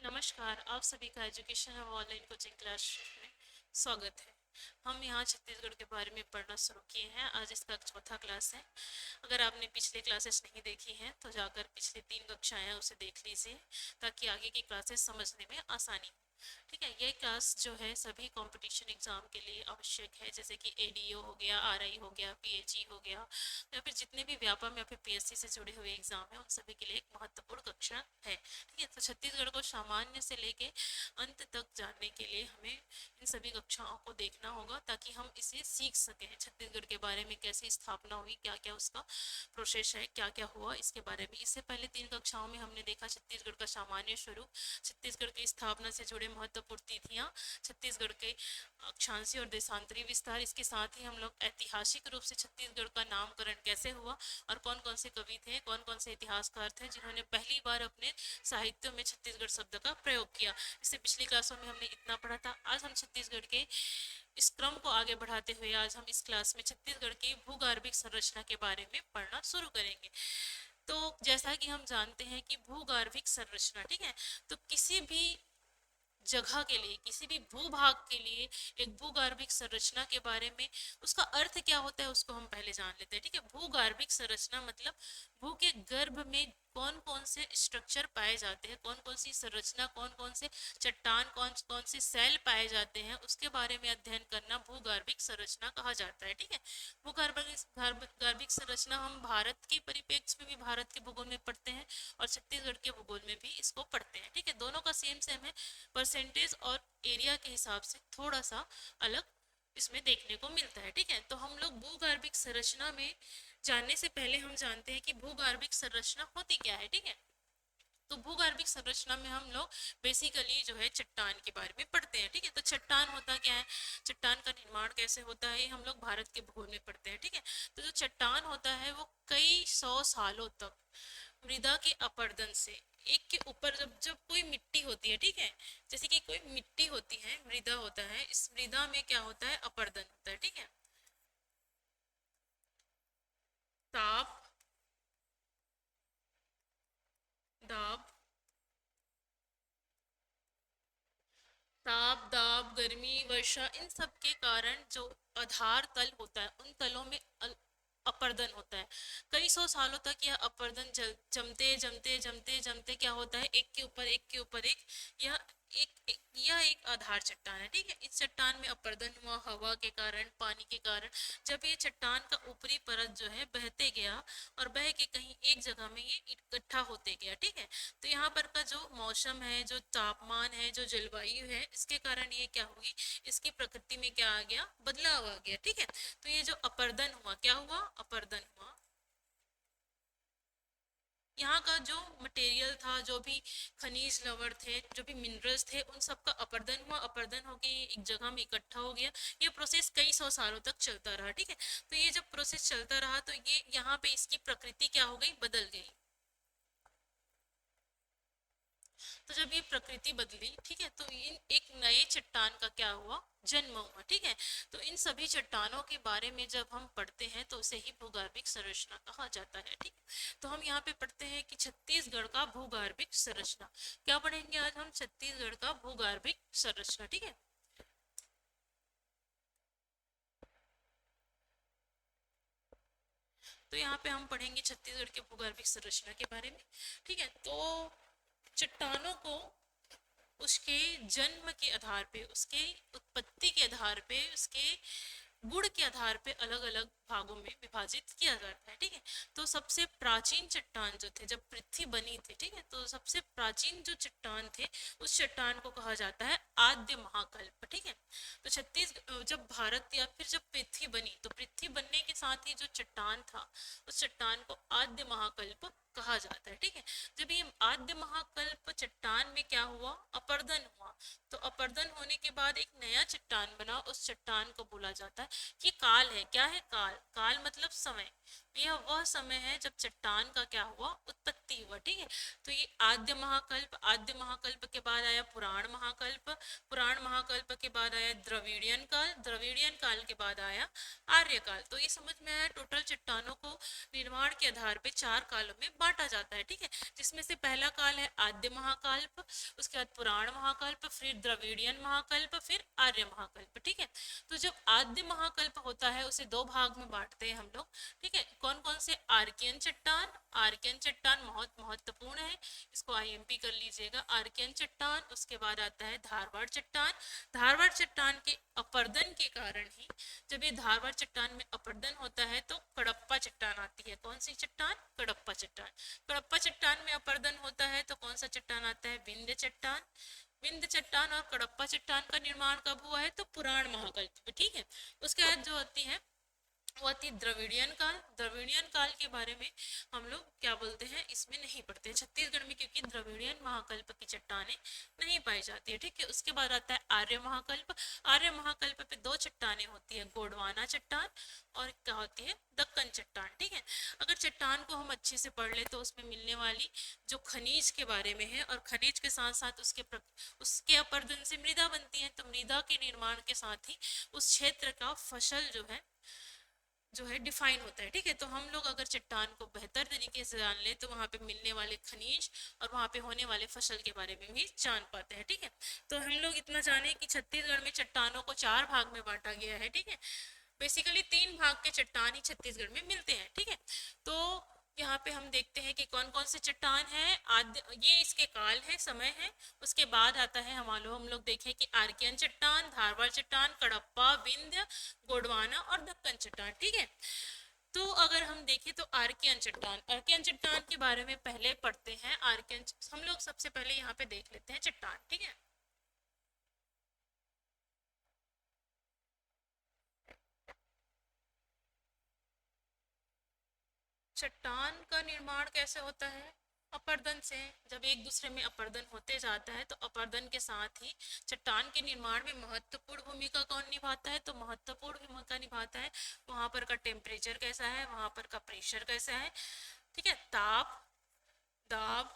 नमस्कार, आप सभी का एजुकेशन और ऑनलाइन कोचिंग क्लास में स्वागत है। हम यहाँ छत्तीसगढ़ के बारे में पढ़ना शुरू किए हैं। आज इसका चौथा क्लास है। अगर आपने पिछले क्लासेस नहीं देखी हैं तो जाकर पिछले 3 कक्षाएं हैं उसे देख लीजिए, ताकि आगे की क्लासेस समझने में आसानी हो। ठीक है, ये क्लास जो है सभी कंपटीशन एग्जाम के लिए आवश्यक है, जैसे कि एडीओ हो गया, आरआई हो गया, पीएचई हो गया, या फिर जितने भी व्यापम या फिर पीएससी से जुड़े हुए एग्जाम है उन सभी के लिए एक महत्वपूर्ण कक्षा है। ठीक है, तो छत्तीसगढ़ को सामान्य से लेके अंत तक जानने के लिए हमें इन सभी कक्षाओं को देखना होगा, ताकि हम इसे सीख सकें। छत्तीसगढ़ के बारे में कैसे स्थापना हुई, क्या क्या उसका प्रोसेस है, क्या क्या हुआ, इसके बारे में इससे पहले 3 कक्षाओं में हमने देखा छत्तीसगढ़ का सामान्य स्वरूप, छत्तीसगढ़ की स्थापना से जुड़े महत्वपूर्ण तिथियां, छत्तीसगढ़ के अक्षांशीय और देशांतरी विस्तार। इसके साथ ही हम लोग ऐतिहासिक रूप से छत्तीसगढ़ का नामकरण कैसे हुआ और कौन कौन से कवि थे, कौन कौन से इतिहासकार थे जिन्होंने पहली बार अपने साहित्य में छत्तीसगढ़ शब्द का प्रयोग किया। इससे पिछली क्लासों में हमने इतना पढ़ा था। आज हम छत्तीसगढ़ के इस क्रम को आगे बढ़ाते हुए आज हम इस क्लास में छत्तीसगढ़ की भूगर्भिक संरचना के बारे में पढ़ना शुरू करेंगे। तो जैसा कि हम जानते हैं कि भूगर्भिक संरचना, ठीक है, तो किसी भी जगह के लिए, किसी भी भूभाग के लिए एक भूगर्भिक संरचना के बारे में उसका अर्थ क्या होता है उसको हम पहले जान लेते हैं। ठीक है, भूगर्भिक संरचना मतलब भू के गर्भ में कौन कौन से स्ट्रक्चर पाए जाते हैं, कौन कौन सी संरचना, कौन कौन से चट्टान, कौन कौन से सेल पाए जाते हैं, उसके बारे में अध्ययन करना भूगर्भिक संरचना कहा जाता है। ठीक है, भूगर्भिक संरचना हम भारत के परिप्रेक्ष्य में भी भारत के भूगोल में पढ़ते हैं और छत्तीसगढ़ के भूगोल में भी इसको पढ़ते हैं। ठीक है, दोनों का सेम सेम है, परसेंटेज और एरिया के हिसाब से थोड़ा सा अलग इसमें देखने को मिलता है। ठीक है, तो हम लोग भूगर्भिक संरचना में जानने से पहले हम जानते हैं कि भूगर्भिक संरचना होती क्या है। ठीक है, तो भूगर्भिक संरचना में हम लोग बेसिकली जो है चट्टान के बारे में पढ़ते हैं। ठीक है, तो चट्टान होता क्या है, चट्टान का निर्माण कैसे होता है, ये हम लोग भारत के भूगोल में पढ़ते हैं। ठीक है, तो जो चट्टान होता है वो कई सौ सालों तक मृदा के अपरदन से एक के ऊपर, जब जब कोई मिट्टी होती है, ठीक है, जैसे कि कोई मिट्टी होती है, मृदा होता है, इस मृदा में क्या होता है, अपरदन होता है। ठीक है, ताप, दाब, ताप दाब, गर्मी, वर्षा, इन सब के कारण जो आधार तल होता है उन तलों में अपरदन होता है। कई सौ सालों तक यह अपरदन जमते जमते जमते जमते क्या होता है, एक के ऊपर एक के ऊपर एक, यह यह एक आधार चट्टान है। ठीक है, इस चट्टान में अपरदन हुआ हवा के कारण, पानी के कारण। जब ये चट्टान का ऊपरी परत जो है बहते गया और बह के कहीं एक जगह में ये इकट्ठा होते गया। ठीक है, तो यहाँ पर का जो मौसम है, जो तापमान है, जो जलवायु है, इसके कारण ये क्या होगी, इसकी प्रकृति में क्या आ गया, बदलाव आ गया। ठीक है, तो ये जो अपरदन हुआ, क्या हुआ, अपरदन हुआ, यहाँ का जो मटेरियल था, जो भी खनिज लवण थे, जो भी मिनरल्स थे, उन सब का अपरदन हुआ, अपरदन होके ये एक जगह में इकट्ठा हो गया। ये प्रोसेस कई सौ सालों तक चलता रहा। ठीक है, तो ये जब प्रोसेस चलता रहा तो ये यहाँ पे इसकी प्रकृति क्या हो गई, बदल गई। तो जब ये प्रकृति बदली, ठीक है, तो इन एक नए चट्टान का क्या हुआ, जन्म हुआ। ठीक है, तो इन सभी चट्टानों के बारे में जब हम पढ़ते हैं तो उसे ही भूगर्भिक संरचना कहा जाता है। ठीक है, तो हम यहाँ पे पढ़ते हैं कि छत्तीसगढ़ का भूगर्भिक संरचना, क्या पढ़ेंगे आज हम, छत्तीसगढ़ का भूगर्भिक संरचना। ठीक है, तो यहाँ पे हम पढ़ेंगे छत्तीसगढ़ के भूगर्भिक संरचना के बारे में। ठीक है, तो चट्टानों को उसके जन्म के आधार पे, उसके उत्पत्ति के आधार पे, उसके गुण के आधार पे अलग अलग भागों में विभाजित किया जाता है। ठीक है, तो सबसे प्राचीन चट्टान जो थे जब पृथ्वी बनी थी, ठीक है, तो सबसे प्राचीन जो चट्टान थे उस चट्टान को कहा जाता है आद्य महाकल्प। ठीक है, तो छत्तीस जब भारत या फिर जब पृथ्वी बनी तो पृथ्वी बनने के साथ ही जो चट्टान था उस चट्टान को आद्य महाकल्प कहा जाता है। ठीक है, जब ये आद्य महाकल्प चट्टान में क्या हुआ, अपरदन हुआ, तो अपरदन होने के बाद एक नया चट्टान बना, उस चट्टान को बोला जाता है कि काल है। क्या है, काल, काल मतलब समय। यह वह समय है जब चट्टान का क्या हुआ, उत्पत्ति हुआ। ठीक है, तो ये आद्य महाकल्प, आद्य महाकल्प के बाद आया पुराण महाकल्प, पुराण महाकल्प के बाद आया द्रविड़ियन काल, द्रविड़ियन काल के बाद आया आर्यकाल। तो ये समझ में आया, टोटल चट्टानों को निर्माण के आधार पे 4 कालों में बांटा जाता है। ठीक है, जिसमें से पहला काल है आद्य महाकाल, महाकल्प, उसके बाद पुराण महाकल्प, फिर द्रविड़ियन महाकल्प, फिर आर्य महाकल्प। ठीक है, तो जब आद्य महाकल्प होता है उसे दो भाग में बांटते हैं हम लोग। ठीक है, कौन कौन से? आर्कियन चट्टान। आर्कियन चट्टान बहुत महत्वपूर्ण है, इसको आईएमपी कर लीजिएगा। आर्कियन चट्टान, उसके बाद आता है धारवाड़ चट्टान। धारवाड़ चट्टान के अपरदन के कारण ही, जब ये धारवाड़ चट्टान में अपरदन होता है तो कडप्पा चट्टान आती है। कौन सी चट्टान? कडप्पा चट्टान। कडप्पा चट्टान में अपरदन होता है तो कौन सा चट्टान आता है? विंध्य चट्टान। विंध्य चट्टान और कडप्पा चट्टान का निर्माण कब हुआ है? तो पुराण महाकल्प में। ठीक है, उसके बाद जो होती है वो आती है द्रविड़ियन काल। द्रविड़ियन काल के बारे में हम लोग क्या बोलते हैं, इसमें नहीं पढ़ते छत्तीसगढ़ में, क्योंकि द्रविड़ियन महाकल्प की चट्टानें नहीं पाई जाती है। ठीक है, उसके बाद आता है आर्य महाकल्प। आर्य महाकल्प पे दो चट्टानें होती है, गोंडवाना चट्टान और क्या होती है? दक्कन चट्टान। ठीक है, अगर चट्टान को हम अच्छे से पढ़ ले तो उसमें मिलने वाली जो खनिज के बारे में है, और खनिज के साथ साथ उसके अपरदन से मृदा बनती है, तो मृदा के निर्माण के साथ ही उस क्षेत्र का फसल जो है डिफाइन होता है। ठीक है, तो हम लोग अगर चट्टान को बेहतर तरीके से जान ले तो वहाँ पे मिलने वाले खनिज और वहाँ पे होने वाले फसल के बारे में भी जान पाते हैं। ठीक है, तो हम लोग इतना जाने कि छत्तीसगढ़ में चट्टानों को 4 भाग में बांटा गया है। ठीक है, बेसिकली 3 भाग के चट्टान ही छत्तीसगढ़ में मिलते हैं। ठीक है, तो यहाँ पे हम देखते हैं कि कौन कौन से चट्टान है। आद्य, ये इसके काल है, समय है। उसके बाद आता है हम लोग देखें कि आर्कियन चट्टान, धारवाड़ चट्टान, कडप्पा, विंध्य, गोंडवाना और दक्कन चट्टान। ठीक है, तो अगर हम देखें तो आर्कियन चट्टान, आर्कियन चट्टान के बारे में पहले पढ़ते हैं। आर्कियन हम लोग सबसे पहले यहाँ पे देख लेते हैं चट्टान। ठीक है, चट्टान का निर्माण कैसे होता है? अपरदन से। जब एक दूसरे में अपरदन होते जाता है तो अपरदन के साथ ही चट्टान के निर्माण में महत्वपूर्ण भूमिका कौन निभाता है? तो महत्वपूर्ण भूमिका निभाता है वहां पर का टेम्परेचर कैसा है, वहां पर का प्रेशर कैसा है। ठीक है, ताप, दाब,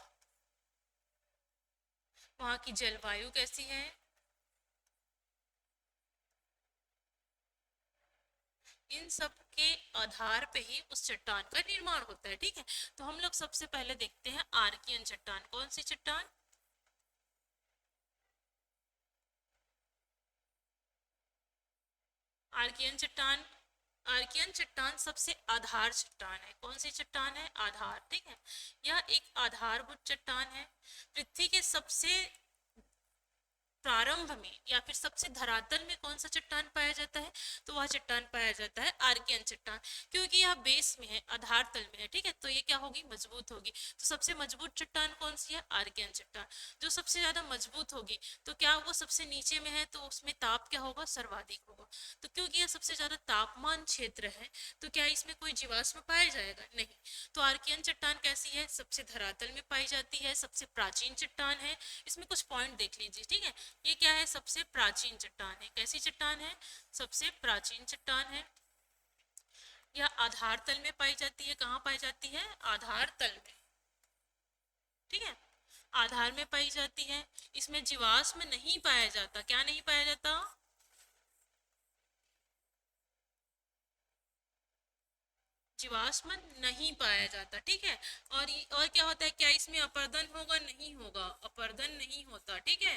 वहां की जलवायु कैसी है, इन सब के आधार पे ही उस चट्टान का निर्माण होता है। ठीक है, तो हम लोग सबसे पहले देखते हैं आर्कियन चट्टान। कौन सी चट्टान? आर्कियन चट्टान। आर्कियन चट्टान सबसे आधार चट्टान है। कौन सी चट्टान है? आधार। ठीक है, यह एक आधारभूत चट्टान है। पृथ्वी के सबसे प्रारंभ में या फिर सबसे धरातल में कौन सा चट्टान पाया जाता है? तो वह चट्टान पाया जाता है आर्कियन चट्टान, क्योंकि यह बेस में है, आधार तल में है। ठीक है, तो ये क्या होगी? मजबूत होगी। तो सबसे मजबूत चट्टान कौन सी है? आर्कियन चट्टान। जो सबसे ज्यादा मजबूत होगी तो क्या वो सबसे नीचे में है, तो उसमें ताप क्या होगा? सर्वाधिक होगा। तो क्योंकि यह सबसे ज्यादा तापमान क्षेत्र है तो क्या इसमें कोई जीवाश्म पाया जाएगा? नहीं। तो आर्कियन चट्टान कैसी है? सबसे धरातल में पाई जाती है, सबसे प्राचीन चट्टान है। इसमें कुछ पॉइंट देख लीजिए। ठीक है, ये क्या है? सबसे प्राचीन चट्टान है। कैसी चट्टान है? सबसे प्राचीन चट्टान है। यह आधार तल में पाई जाती है। कहाँ पाई जाती है? आधार तल में। ठीक है, आधार में पाई जाती है। इसमें जीवाश्म नहीं पाया जाता। क्या नहीं पाया जाता? जीवाश्म नहीं पाया जाता। ठीक है, और क्या होता है? क्या इसमें अपरदन होगा? नहीं होगा, अपरदन नहीं होता। ठीक है,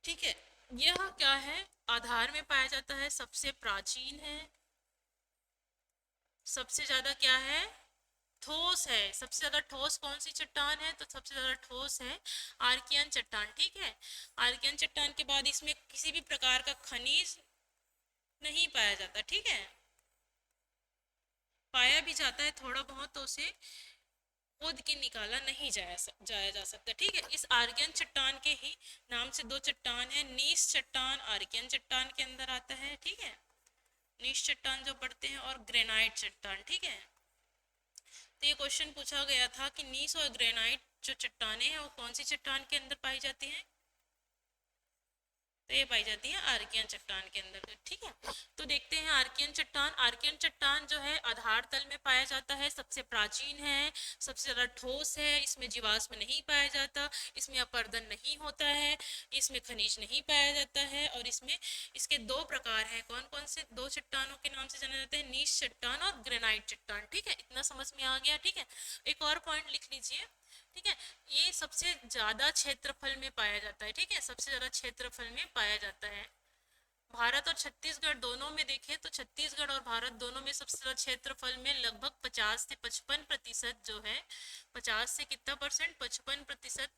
ठीक है, यह क्या है? आधार में पाया जाता है, सबसे प्राचीन है, सबसे ज्यादा क्या है? ठोस है। सबसे ज्यादा ठोस कौन सी चट्टान है? तो सबसे ज्यादा ठोस है आर्कियन चट्टान। ठीक है, आर्कियन चट्टान के बाद इसमें किसी भी प्रकार का खनिज नहीं पाया जाता। ठीक है, पाया भी जाता है थोड़ा बहुत तो उसे खोद के निकाला नहीं जाया जा सकता। ठीक है, इस आर्कियन चट्टान के ही नाम से दो चट्टान है। नीस चट्टान आर्कियन चट्टान के अंदर आता है। ठीक है, नीस चट्टान जो पढ़ते हैं, और ग्रेनाइट चट्टान। ठीक है, तो ये क्वेश्चन पूछा गया था कि नीस और ग्रेनाइट जो चट्टाने हैं वो कौन सी चट्टान के अंदर पाई जाती हैं? तो ये पाई जाती है आर्कियन चट्टान के अंदर। ठीक है, तो देखते हैं आर्कियन चट्टान। आर्कियन चट्टान जो है आधार तल में पाया जाता है, सबसे प्राचीन है, सबसे ज़्यादा ठोस है, इसमें जीवाश्म नहीं पाया जाता, इसमें अपरदन नहीं होता है, इसमें खनिज नहीं पाया जाता है, और इसमें इसके दो प्रकार हैं। कौन कौन से दो चट्टानों के नाम से जाने जाते हैं? नीच चट्टान और ग्रेनाइट चट्टान। ठीक है, इतना समझ में आ गया। ठीक है, एक और पॉइंट लिख लीजिए। ठीक है, ये सबसे ज्यादा क्षेत्रफल में पाया जाता है। ठीक है, सबसे ज्यादा क्षेत्रफल में पाया जाता है। भारत और छत्तीसगढ़ दोनों में देखें तो छत्तीसगढ़ और भारत दोनों में सबसे ज्यादा क्षेत्रफल में लगभग 50 से 55% जो है, 50 से कितना परसेंट, 55%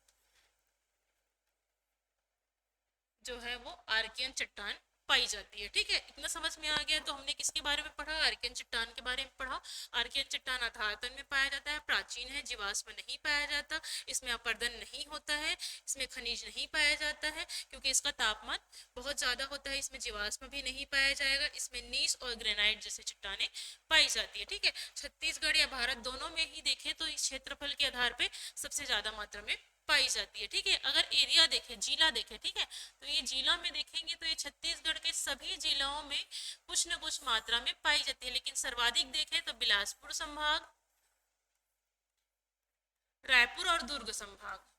जो है वो आर्कियन चट्टान पाई जाती है। ठीक है, इतना समझ में आ गया। तो हमने किसके बारे में पढ़ा? आर्कियन चट्टान के बारे में पढ़ा। आर्कियन चट्टान आधारतल में पाया जाता है, प्राचीन है, जीवाश्म नहीं पाया जाता, इसमें अपरदन नहीं होता है, इसमें खनिज नहीं पाया जाता है क्योंकि इसका तापमान बहुत ज्यादा होता है, इसमें जीवाश्म भी नहीं पाया जाएगा, इसमें नीस और ग्रेनाइट जैसे चट्टाने पाई जाती है। ठीक है, छत्तीसगढ़ या भारत दोनों में ही देखें तो इस क्षेत्रफल के आधार पर सबसे ज्यादा मात्रा में पाई जाती है। ठीक है, अगर एरिया देखें, जिला देखें, ठीक है, तो ये जिला में देखेंगे तो ये छत्तीसगढ़ के सभी जिलों में कुछ न कुछ मात्रा में पाई जाती है, लेकिन सर्वाधिक देखें तो बिलासपुर संभाग, रायपुर और दुर्ग संभाग।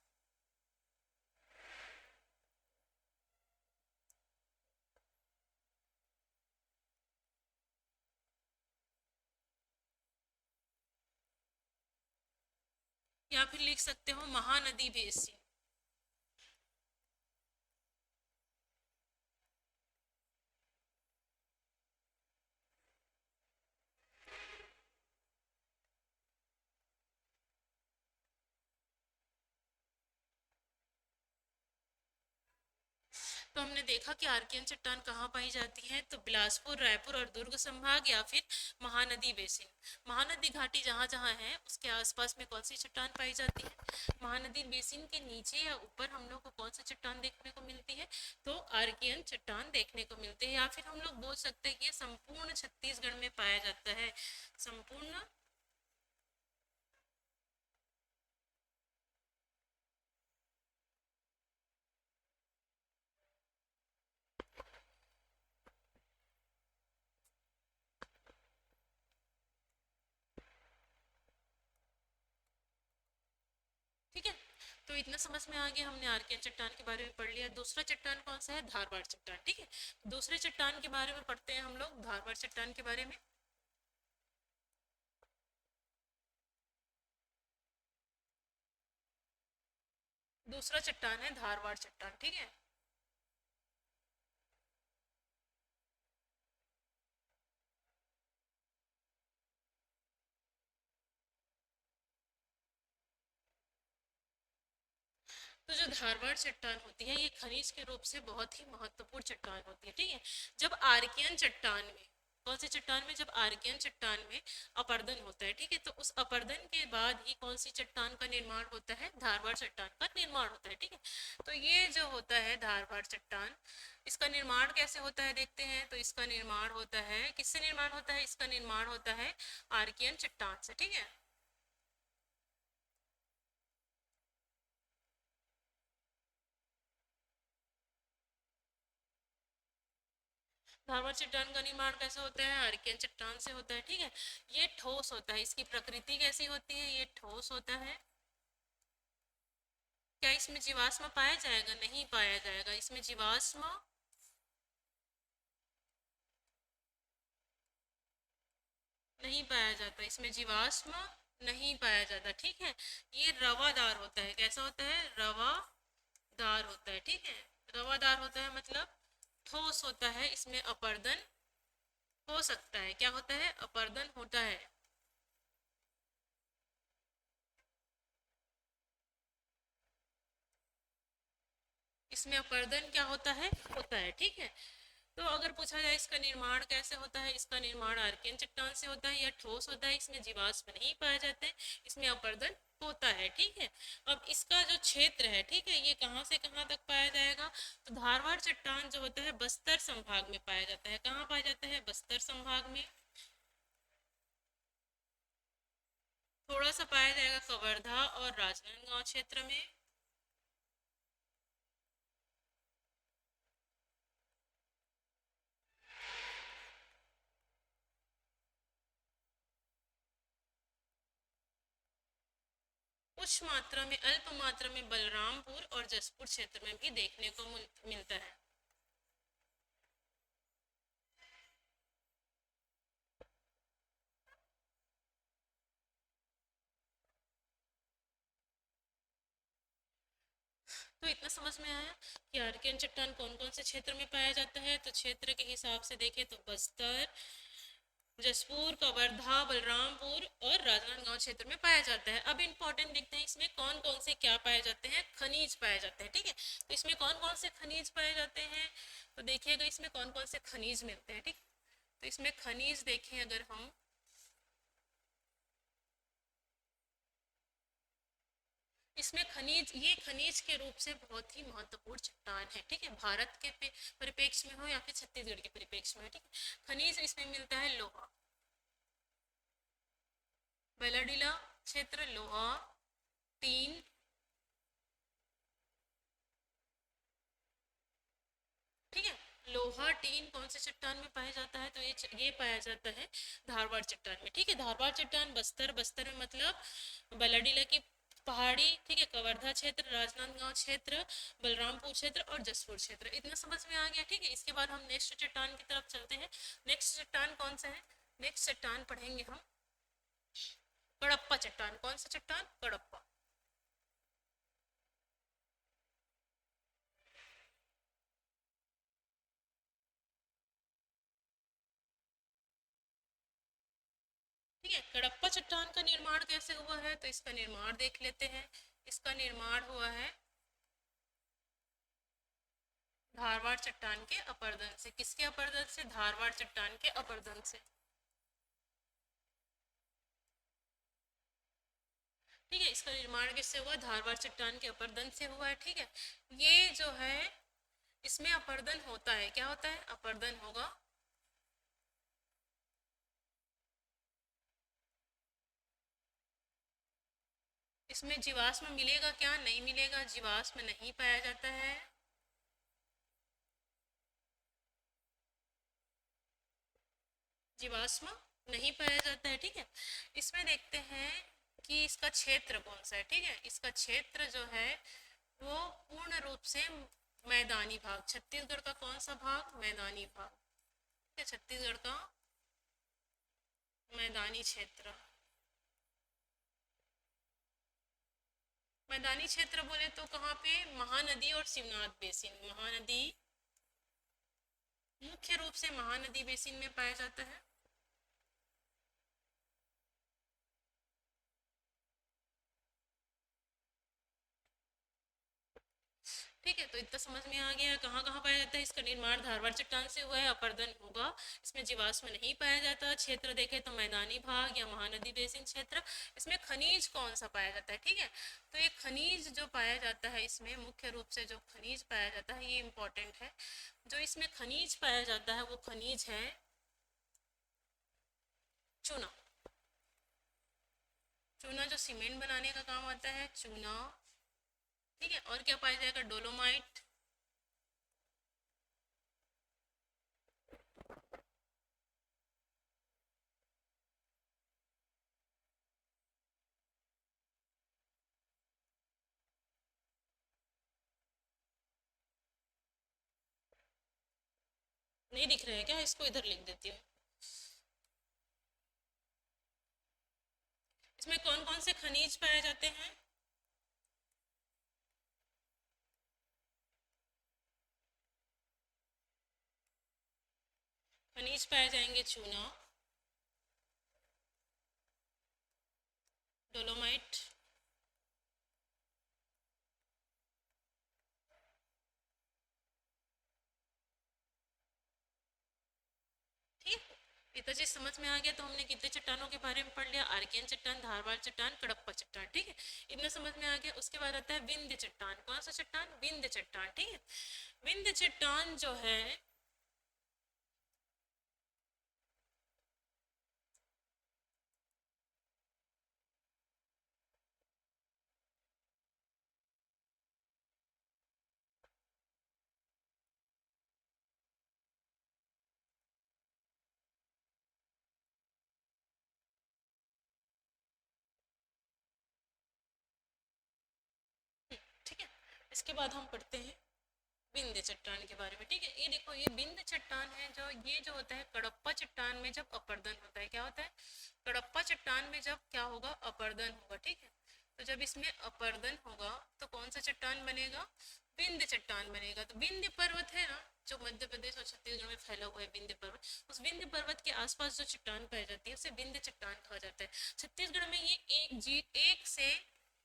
या फिर लिख सकते हो महानदी बेसिन। तो हमने देखा कि आर्कियन चट्टान कहाँ पाई जाती है, तो बिलासपुर, रायपुर और दुर्ग संभाग, या फिर महानदी बेसिन। महानदी घाटी जहाँ जहाँ है उसके आसपास में कौन सी चट्टान पाई जाती है? महानदी बेसिन के नीचे या ऊपर हम लोग को कौन सी चट्टान देखने को मिलती है? तो आर्कियन चट्टान देखने को मिलती है। या फिर हम लोग बोल सकते हैं कि ये संपूर्ण छत्तीसगढ़ में पाया जाता है, संपूर्ण। ठीक है, तो इतना समझ में आ गया, हमने आर्कियन चट्टान के बारे में पढ़ लिया। दूसरा चट्टान कौन सा है? धारवाड़ चट्टान। ठीक है, दूसरे चट्टान के बारे में पढ़ते हैं हम लोग, धारवाड़ चट्टान के बारे में। दूसरा चट्टान है धारवाड़ चट्टान। ठीक है, तो जो धारवाड़ चट्टान होती है ये खनिज के रूप से बहुत ही महत्वपूर्ण चट्टान होती है। ठीक है, जब आर्कियन चट्टान में, कौन सी चट्टान में? जब आर्कियन चट्टान में अपरदन होता है, ठीक है, तो उस अपरदन के बाद ही कौन सी चट्टान का निर्माण होता है? धारवाड़ चट्टान का निर्माण होता है। ठीक है, तो ये जो होता है धारवाड़ चट्टान, इसका निर्माण कैसे होता है देखते हैं। तो इसका निर्माण होता है, किससे निर्माण होता है? इसका निर्माण होता है आर्कियन चट्टान से। ठीक है, धारवाड़ चट्टान का निर्माण कैसे होता है? आर्कियन चट्टान से होता है। ठीक है, ये ठोस होता है, इसकी प्रकृति कैसी होती है? ये ठोस होता है। क्या इसमें जीवाश्म पाया जाएगा? नहीं पाया जाएगा, इसमें जीवाश्म नहीं पाया जाता, इसमें जीवाश्म नहीं पाया जाता। ठीक है, ये रवादार होता है। कैसा होता है? रवादार होता है। ठीक है, रवादार होता है मतलब ठोस होता है, इसमें अपरदन हो सकता है। क्या होता है? अपरदन होता है। इसमें अपरदन क्या होता है? होता है। ठीक है, तो अगर पूछा जाए इसका निर्माण कैसे होता है, इसका निर्माण आर्कियन चट्टान से होता है। यह ठोस होता है, इसमें जीवाश्म नहीं पाए जाते, इसमें अपरदन होता है। ठीक है, अब इसका जो क्षेत्र है, ठीक है, ये कहाँ से कहाँ तक पाया जाएगा? तो धारवाड़ चट्टान जो होता है बस्तर संभाग में पाया जाता है। कहाँ पाया जाता है? बस्तर संभाग में। थोड़ा सा पाया जाएगा कवर्धा और राजनांदगांव क्षेत्र में। कुछ मात्रा में, अल्प मात्रा में बलरामपुर और जसपुर क्षेत्र में भी देखने को मिलता है। तो इतना समझ में आया कि आर्कियन चट्टान कौन कौन से क्षेत्र में पाया जाता है। तो क्षेत्र के हिसाब से देखें तो बस्तर, जसपुर, कवर्धा, बलरामपुर और राजनांदगांव क्षेत्र में पाया जाता है। अब इंपॉर्टेंट देखते हैं इसमें कौन कौन से क्या पाए जाते हैं, खनिज पाए जाते हैं। ठीक है, तो इसमें कौन कौन से खनिज पाए जाते हैं, तो देखिएगा इसमें कौन कौन से खनिज मिलते हैं। ठीक, तो इसमें खनिज देखें अगर हम, इसमें खनिज, ये खनिज के रूप से बहुत ही महत्वपूर्ण चट्टान है। ठीक है, भारत के परिप्रेक्ष्य में हो या फिर छत्तीसगढ़ के परिप्रेक्ष्य में हो। ठीक है, खनिज इसमें मिलता है लोहा, बेलाडीला क्षेत्र लोहा, टीन, ठीक है, लोहा टीन कौन से चट्टान में पाया जाता है, तो ये पाया जाता है धारवाड़ चट्टान में। ठीक है, धारवाड़ चट्टान बस्तर, बस्तर में मतलब बलाडीला की पहाड़ी, ठीक है, कवर्धा क्षेत्र, राजनांदगांव क्षेत्र, बलरामपुर क्षेत्र और जसपुर क्षेत्र। इतना समझ में आ गया। ठीक है, इसके बाद हम नेक्स्ट चट्टान की तरफ चलते हैं। नेक्स्ट चट्टान कौन सा है, नेक्स्ट चट्टान पढ़ेंगे हम कडप्पा चट्टान। कौन सा चट्टान, कडप्पा। ठीक है, कडप्पा चट्टान का निर्माण कैसे हुआ है, तो इसका निर्माण देख लेते हैं। इसका निर्माण हुआ है धारवाड़ चट्टान के अपरदन से। किसके अपरदन से, धारवाड़ चट्टान के अपरदन से। ठीक है, इसका निर्माण किससे हुआ, धारवाड़ चट्टान के अपरदन से हुआ है। ठीक है, ये जो है इसमें अपरदन होता है, क्या होता है, अपरदन होगा। इसमें जीवाश्म मिलेगा क्या, नहीं मिलेगा, जीवाश्म नहीं पाया जाता है। जीवाश्म नहीं पाया जाता है। ठीक है, इसमें देखते हैं कि इसका क्षेत्र कौन सा है। ठीक है, इसका क्षेत्र जो है वो पूर्ण रूप से मैदानी भाग, छत्तीसगढ़ का कौन सा भाग, मैदानी भाग। ठीक है, छत्तीसगढ़ का मैदानी क्षेत्र। मैदानी क्षेत्र बोले तो कहाँ पे, महानदी और शिवनाथ बेसिन। महानदी, मुख्य रूप से महानदी बेसिन में पाया जाता है। ठीक है, तो इतना समझ में आ गया कहाँ कहाँ पाया जाता है। इसका निर्माण धारवाड़ चट्टान से हुआ है, अपरदन होगा, इसमें जीवाश्म नहीं पाया जाता। क्षेत्र देखे तो मैदानी भाग या महानदी बेसिन क्षेत्र। इसमें खनिज कौन सा पाया जाता है, ठीक है, तो ये खनिज जो पाया जाता है, इसमें मुख्य रूप से जो खनिज पाया जाता है, ये इंपॉर्टेंट है। जो इसमें खनिज पाया जाता है वो खनिज है चूना। चूना जो सीमेंट बनाने का काम आता है, चूना। ठीक है, और क्या पाया जाएगा, डोलोमाइट। नहीं दिख रहा है क्या, इसको इधर लिख देती हूँ। इसमें कौन कौन से खनिज पाए जाते हैं, खनिज पाए जाएंगे चूना, डोलोमाइट, ठीक है। इतना चीज समझ में आ गया तो हमने कितने चट्टानों के बारे में पढ़ लिया, आर्कियन चट्टान, धारवाड़ चट्टान, कडप्पा चट्टान। ठीक है, इतना समझ में आ गया। उसके बाद आता है विंध्य चट्टान। कौन सा चट्टान, विंध्य चट्टान। ठीक है, विंध्य चट्टान जो है इसके बाद हम पढ़ते हैं विंध्य चट्टान के बारे में। ठीक है, ये देखो, ये विंध्य चट्टान है। जो ये जो होता है कडप्पा चट्टान में जब अपर्दन होता है, क्या होता है, कडप्पा चट्टान में जब क्या होगा, अपर्दन होगा। ठीक है, तो जब इसमें अपर्दन होगा तो कौन सा चट्टान बनेगा, विंध्य चट्टान बनेगा। तो विंध्य पर्वत है ना, जो मध्य प्रदेश और छत्तीसगढ़ में फैला हुआ है विंध्य पर्वत, उस विंध्य पर्वत के आसपास जो चट्टान पाई जाती है उसे विंध्य चट्टान कहा जाता है। छत्तीसगढ़ में ये 1 से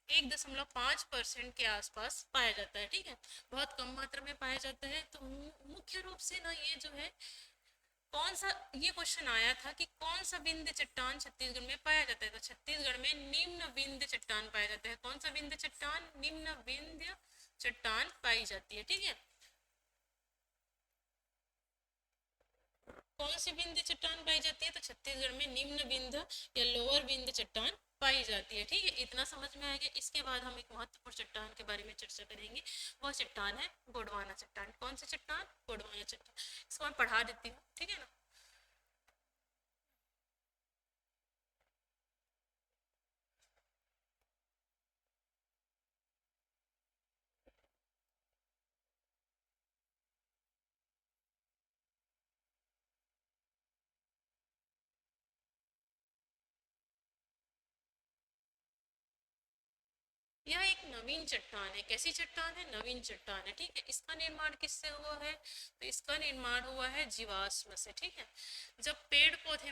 1.5% के आसपास पाया जाता है। ठीक है, बहुत कम मात्रा में पाया जाता है। तो मुख्य रूप से ना ये जो है, कौन सा, ये क्वेश्चन आया था कि कौन सा विंध्य चट्टान छत्तीसगढ़ में पाया जाता है, तो छत्तीसगढ़ में निम्न विंध्य चट्टान पाया जाता है। कौन सा विंध्य चट्टान, निम्न विंध्य चट्टान पाई जाती है। ठीक है, कौन सी विंध्य चट्टान पाई जाती है, तो छत्तीसगढ़ में निम्न विंध्य या लोअर विंध्य चट्टान पाई जाती है। ठीक है, इतना समझ में आ गया। इसके बाद हम एक महत्वपूर्ण चट्टान के बारे में चर्चा करेंगे, वह चट्टान है गोंडवाना चट्टान। कौन सी चट्टान, गोंडवाना चट्टान। इसको मैं पढ़ा देती हूँ, ठीक है ना। यह एक नवीन चट्टान है। कैसी चट्टान है, नवीन चट्टान है। ठीक है, इसका निर्माण किससे हुआ है, तो इसका निर्माण हुआ है जीवाश्म से। ठीक है, जब पेड़ पौधे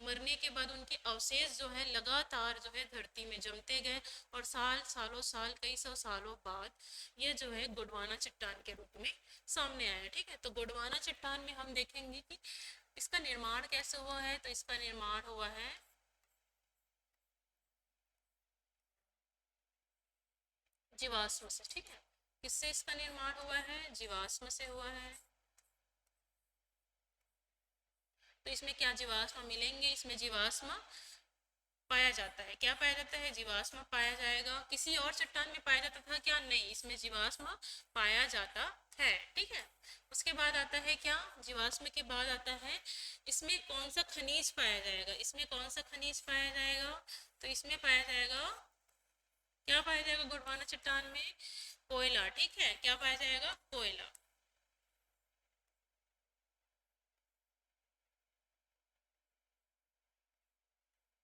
मरने के बाद उनके अवशेष जो है लगातार जो है धरती में जमते गए, और सालों साल, कई सौ सालों बाद ये जो है गोंडवाना चट्टान के रूप में सामने आया। ठीक है, तो गोंडवाना चट्टान में हम देखेंगे कि इसका निर्माण कैसे हुआ है, तो इसका निर्माण हुआ है जीवाश्म से। ठीक है, किससे इसका निर्माण हुआ है, जीवाश्म से हुआ है। तो इसमें क्या जीवाश्म मिलेंगे, इसमें जीवाश्म पाया जाता है। क्या पाया जाता है, जीवाश्म पाया जाएगा। किसी और चट्टान में पाया जाता था क्या, नहीं, इसमें जीवाश्म पाया जाता है। ठीक है, उसके बाद आता है क्या, जीवाश्म के बाद आता है इसमें कौन सा खनिज पाया जाएगा। इसमें कौन सा खनिज पाया जाएगा, तो इसमें पाया जाएगा, क्या पाया जाएगा गोंडवाना चट्टान में, कोयला। ठीक है, क्या पाया जाएगा, कोयला।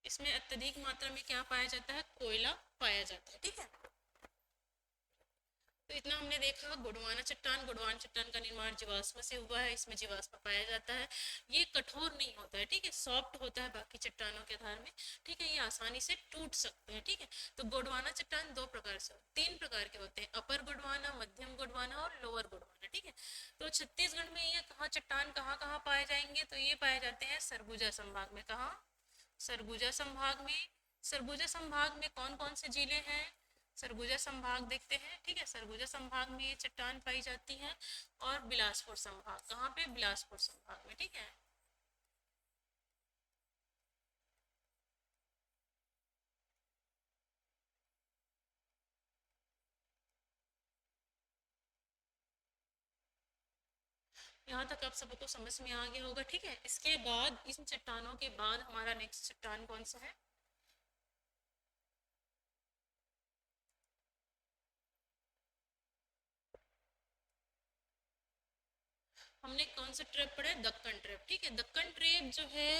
इसमें अत्यधिक मात्रा में क्या पाया जाता है, कोयला पाया जाता है। ठीक है, तो इतना हमने देखा गोंडवाना चट्टान का निर्माण जीवाश्म से हुआ है। इसमें जीवाश्म पाया जाता है। ये कठोर नहीं होता है, ठीक है, सॉफ्ट होता है बाकी चट्टानों के आधार में। ठीक है, ये आसानी से टूट सकते हैं। ठीक है, तो गोंडवाना चट्टान तीन प्रकार के होते हैं, अपर गोंडवाना, मध्यम गोंडवाना और लोअर गोंडवाना। ठीक है, तो छत्तीसगढ़ में ये चट्टान कहाँ कहाँ पाए जाएंगे, तो ये पाए जाते हैं सरगुजा संभाग में। कहाँ, सरगुजा संभाग में। सरगुजा संभाग में कौन कौन से जिले हैं, सरगुजा संभाग देखते हैं। ठीक है, सरगुजा संभाग में ये चट्टान पाई जाती है। और बिलासपुर संभाग, कहाँ पे, बिलासपुर संभाग में। ठीक है, यहाँ तक आप सबको समझ में आ गया होगा। ठीक है, इसके बाद, इन चट्टानों के बाद हमारा नेक्स्ट चट्टान कौन सा है, हमने कौन सा ट्रेप पढ़ा है, दक्कन ट्रेप। ठीक है, दक्कन ट्रेप जो है,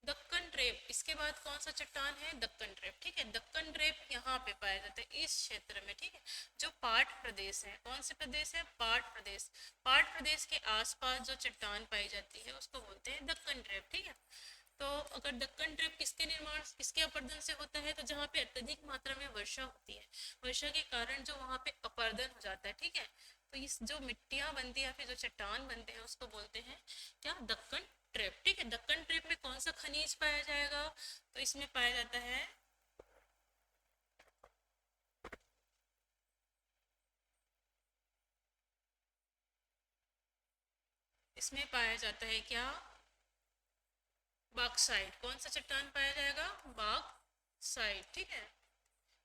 दक्कन ट्रेप, इसके बाद कौन सा चट्टान है, दक्कन ट्रेप। ठीक है, दक्कन ट्रेप यहाँ पे पाया जाता है, इस क्षेत्र में। ठीक है, जो पाट प्रदेश है, कौन से प्रदेश है, पाट प्रदेश। पाट प्रदेश के आसपास जो चट्टान पाई जाती है उसको बोलते हैं दक्कन ट्रेप। ठीक है, तो अगर दक्कन ट्रेप किसके निर्माण, किसके अपर्दन से होता है, तो जहाँ पे अत्यधिक मात्रा में वर्षा होती है, वर्षा के कारण जो वहाँ पे अपर्दन हो जाता है। ठीक है, तो इस जो मिट्टियाँ बनती है या फिर जो चट्टान बनते हैं उसको बोलते हैं क्या, दक्कन ट्रेप। ठीक है, दक्कन ट्रेप में कौन सा खनिज पाया जाएगा, तो इसमें पाया जाता है, इसमें पाया जाता है क्या, बॉक्साइट। कौन सा चट्टान पाया जाएगा, बॉक्साइट। ठीक है,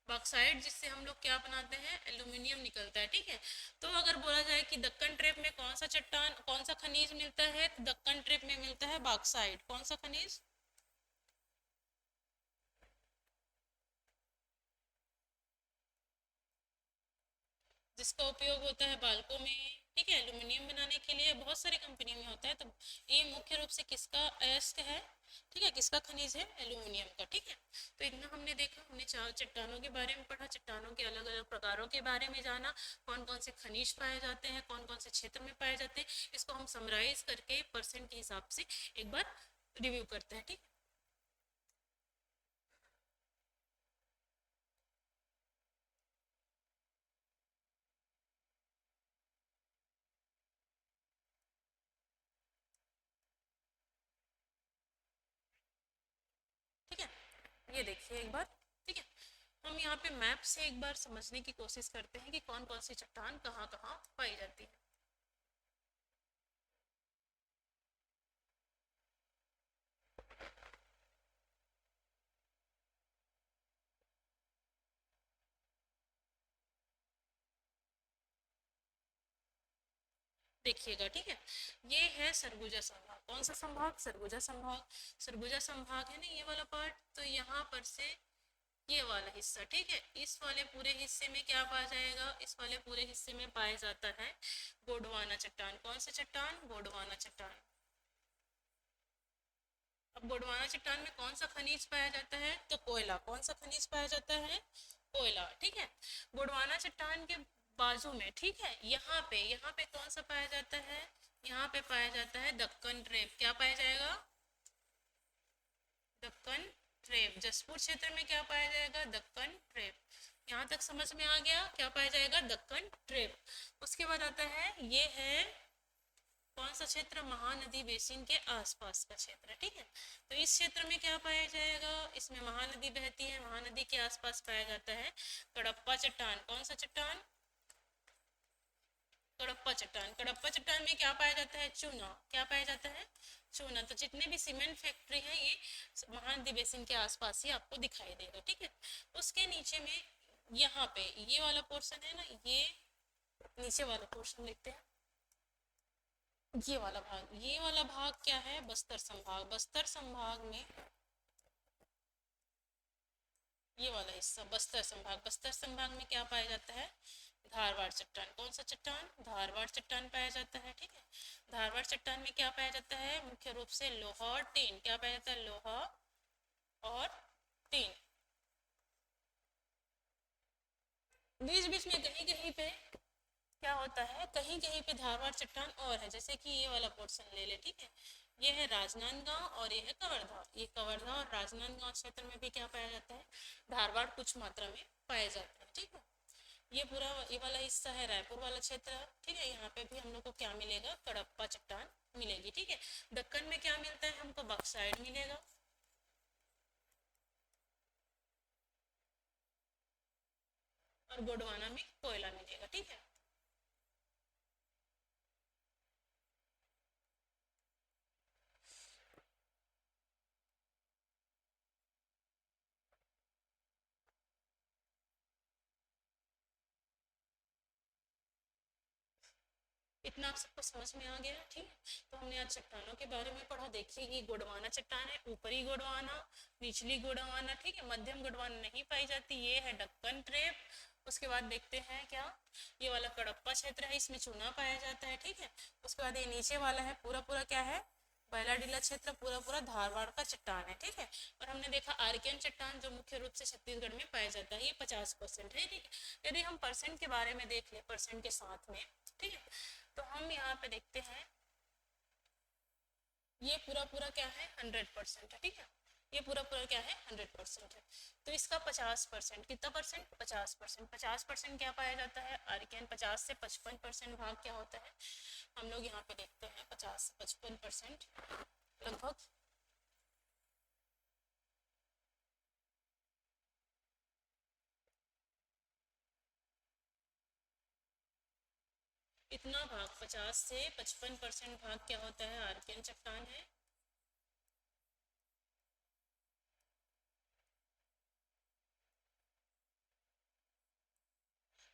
बॉक्साइट जिससे हम लोग क्या बनाते हैं, एल्यूमिनियम निकलता है। ठीक है, तो अगर बोला जाए कि दक्कन ट्रेप में कौन सा चट्टान, कौन सा खनिज मिलता है, तो दक्कन ट्रेप में मिलता है बॉक्साइट। कौन सा खनिज, जिसका उपयोग होता है बालकों में, ठीक है, एल्यूमिनियम बनाने के लिए बहुत सारी कंपनी में होता है। तो ये मुख्य रूप से किसका अयस्क है, ठीक है, किसका खनिज है, एल्यूमिनियम का, ठीक है। तो इतना हमने देखा, हमने चट्टानों के बारे में पढ़ा, चट्टानों के अलग अलग प्रकारों के बारे में जाना, कौन कौन से खनिज पाए जाते हैं, कौन कौन से क्षेत्र में पाए जाते हैं। इसको हम समराइज करके परसेंट के हिसाब से एक बार रिव्यू करते हैं, ठीक। ठीक है, ये देखिए एक बार, ठीक है। हम यहाँ पे मैप से एक बार समझने की कोशिश करते हैं कि कौन कौन सी चट्टान कहाँ कहाँ पाई जाती है। देखिएगा, ठीक है, ये है सरगुजा संभाग। कौन सा संभाग, सरगुजा संभाग। सरगुजा संभाग है ना ये वाला पार्ट, तो यहाँ पर से ये वाला हिस्सा, ठीक है, इस वाले पूरे हिस्से में क्या पाया जाएगा, इस वाले पूरे हिस्से में पाया जाता है गोंडवाना चट्टान। कौन सा चट्टान, गोंडवाना चट्टान। अब गोंडवाना चट्टान में कौन सा खनिज पाया जाता है, तो कोयला। कौन सा खनिज पाया जाता है, कोयला, ठीक है। गोंडवाना चट्टान के बाजू में, ठीक है, यहाँ पे कौन सा पाया जाता है, यहाँ पे पाया जाता है दक्कन ट्रेप। क्या पाया जाएगा, दक्कन ट्रेप। जसपुर क्षेत्र में क्या पाया जाएगा, दक्कन ट्रेप। यहाँ तक समझ में आ गया, क्या पाया जाएगा, दक्कन ट्रेप। उसके बाद आता है, ये है कौन सा क्षेत्र, महानदी बेसिन के आसपास का क्षेत्र, ठीक है। तो इस क्षेत्र में क्या पाया जाएगा, इसमें महानदी बहती है, महानदी के आसपास पाया जाता है कडप्पा चट्टान। कौन सा चट्टान, कडप्पा चट्टान। कडप्पा चट्टान में क्या पाया जाता है, चूना। क्या पाया जाता है, चूना। तो जितने भी सीमेंट फैक्ट्री है ये महानदी बेसिन के आसपास ही आपको दिखाई देगा, ठीक है। उसके नीचे में यहाँ पे ये वाला पोर्शन है ना, ये नीचे वाला पोर्शन लिखते हैं, ये वाला भाग। ये वाला भाग क्या है, बस्तर संभाग। बस्तर संभाग में ये वाला हिस्सा बस्तर संभाग। बस्तर संभाग में क्या पाया जाता है, धारवाड़ चट्टान। कौन सा चट्टान, धारवाड़ चट्टान पाया जाता है, ठीक है। धारवाड़ चट्टान में क्या पाया जाता है, मुख्य रूप से लोहा और टीन। क्या पाया जाता है, लोहा और टीन। बीच बीच में कहीं कहीं पे क्या होता है, कहीं कहीं पे धारवाड़ चट्टान और है, जैसे कि ये वाला पोर्शन ले ले, ठीक है। ये है राजनांदगांव और ये है कवर्धा। ये कवर्धा और राजनांदगांव क्षेत्र में भी क्या पाया जाता है, धारवाड़ कुछ मात्रा में पाया जाता है, ठीक है। ये पूरा ये वाला हिस्सा है रायपुर वाला क्षेत्र, ठीक है। यहाँ पे भी हम लोग को क्या मिलेगा, कडप्पा चट्टान मिलेगी, ठीक है। दक्कन में क्या मिलता है हमको, बक्साइड मिलेगा। और गोंडवाना में कोयला मिलेगा, ठीक है। इतना आप सबको समझ में आ गया, ठीक है। तो हमने आज चट्टानों के बारे में पढ़ा। देखिए ये गोंडवाना चट्टान है, ऊपरी गोंडवाना, निचली गोंडवाना, ठीक है। मध्यम गोंडवाना नहीं पाई जाती, ये है डक्कन ट्रेप। उसके बाद देखते हैं क्या, ये वाला कडप्पा क्षेत्र है, इसमें चूना पाया जाता है, ठीक है। उसके बाद ये नीचे वाला है पूरा पूरा क्या है, बैलाडीला क्षेत्र, पूरा पूरा धारवाड़ का चट्टान है, ठीक है। और हमने देखा आर्कियन चट्टान जो मुख्य रूप से छत्तीसगढ़ में पाया जाता है, ये 50% है, ठीक है। यदि हम परसेंट के बारे में देख ले, परसेंट के साथ में, ठीक है, तो हम यहाँ पे देखते हैं ये पूरा पूरा क्या है, 100% है, ठीक है। ये पूरा पूरा क्या है, 100% है। तो इसका 50%, कितना परसेंट, 50%। 50% क्या पाया जाता है, आर्कियन। 50 से 55% भाग क्या होता है, हम लोग यहाँ पे देखते हैं 50 से 55% लगभग। इतना भाग 50 से 55% भाग क्या होता है, आर्कियन चट्टान है।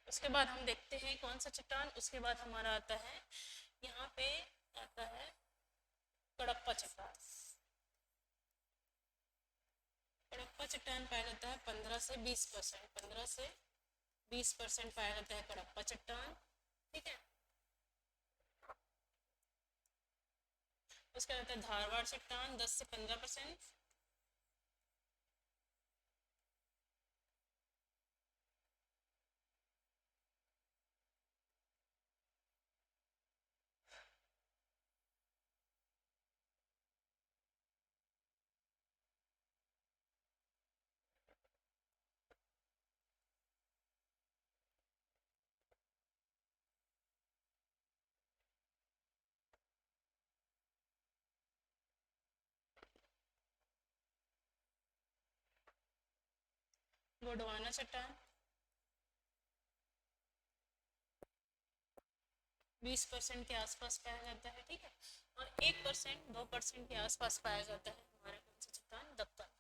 उसके बाद हम देखते हैं कौन सा चट्टान, उसके बाद हमारा आता है यहाँ पे, आता है कडप्पा चट्टान। कडप्पा चट्टान पाया जाता है 15 से 20%, 15 से 20% पाया जाता है कडप्पा चट्टान, ठीक है। उसका रहता है धारवाड़ चट्टान 10 से 15%। गोंडवाना चट्टान 20% के आसपास पाया जाता है, ठीक है। और 1% 2% के आसपास पाया जाता है हमारा कौन सा चट्टान, दक्कन।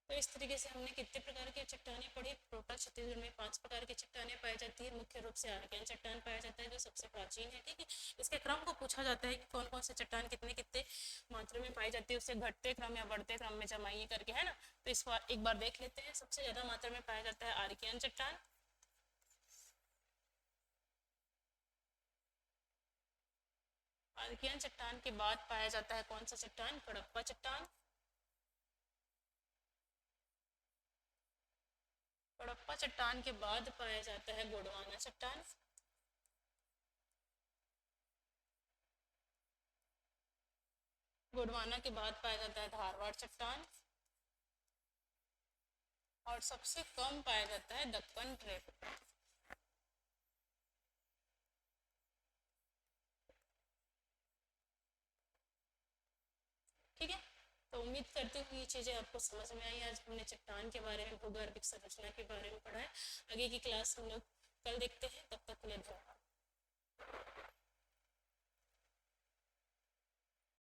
तो इस तरीके से हमने कितने प्रकार की चट्टानें पढ़ी। टोटल छत्तीसगढ़ में 5 प्रकार की चट्टानें पाई जाती है। मुख्य रूप से आर्कियन चट्टान पाया जाता है जो सबसे प्राचीन है, ठीक है। इसके क्रम को पूछा जाता है कि कौन कौन से चट्टान कितने कितने मात्रा में पाई जाती है, उससे घटते क्रम या बढ़ते क्रम में जमाइए करके, है ना। तो इस बार एक बार देख लेते हैं। सबसे ज्यादा मात्रा में पाया जाता है आर्कियन चट्टान। आर्कियन चट्टान के बाद पाया जाता है कौन सा चट्टान, कडप्पा चट्टान। कडप्पा चट्टान के बाद पाया जाता है गोंडवाना चट्टान। गोंडवाना के बाद पाया जाता है धारवाड़ चट्टान। और सबसे कम पाया जाता है दक्कन ट्रेप। ठीक है। तो उम्मीद करती हूँ ये चीज़ें आपको समझ में आई। आज हमने चट्टान के बारे में, भूगर्भिक संरचना के बारे में पढ़ा है। आगे की क्लास हम लोग कल देखते हैं। तब तक के लिए धन्यवाद।